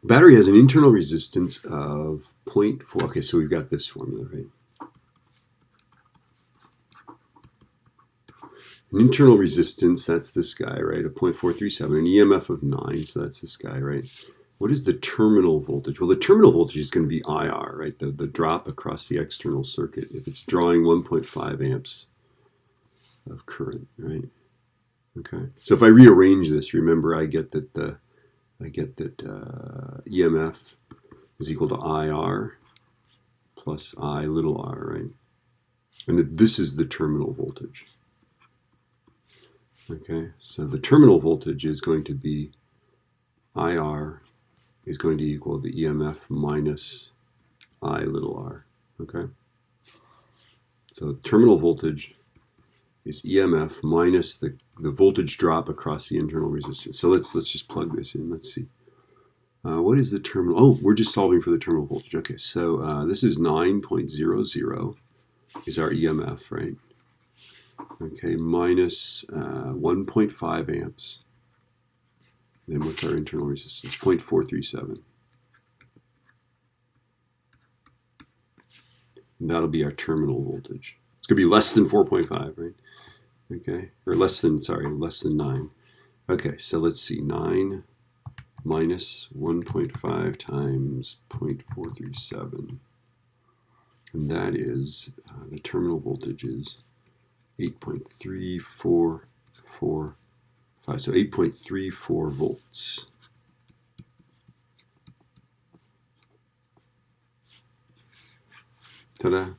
Battery has an internal resistance of 0.4. Okay, so we've got this formula, right? An internal resistance, that's this guy, right, of 0.437. An EMF of 9, so that's this guy, right? What is the terminal voltage? Well, the terminal voltage is going to be IR, right? The drop across the external circuit if it's drawing 1.5 amps of current, right? Okay. So if I rearrange this, remember I get that EMF is equal to IR plus I little r, right? And that this is the terminal voltage. Okay. So the terminal voltage is going to be IR is going to equal the EMF minus I little r, okay? So terminal voltage is EMF minus the voltage drop across the internal resistance. So let's just plug this in. Let's see. What is the terminal? Oh, we're just solving for the terminal voltage. Okay, so this is 9.00 is our EMF, right? Okay, minus 1.5 amps. Then what's our internal resistance? 0.437. And that'll be our terminal voltage. It's going to be less than 4.5, right? Okay, or less than 9. Okay, so let's see, 9 minus 1.5 times 0.437. And that is, the terminal voltage is 8.344. So 8.34 volts. Ta-da.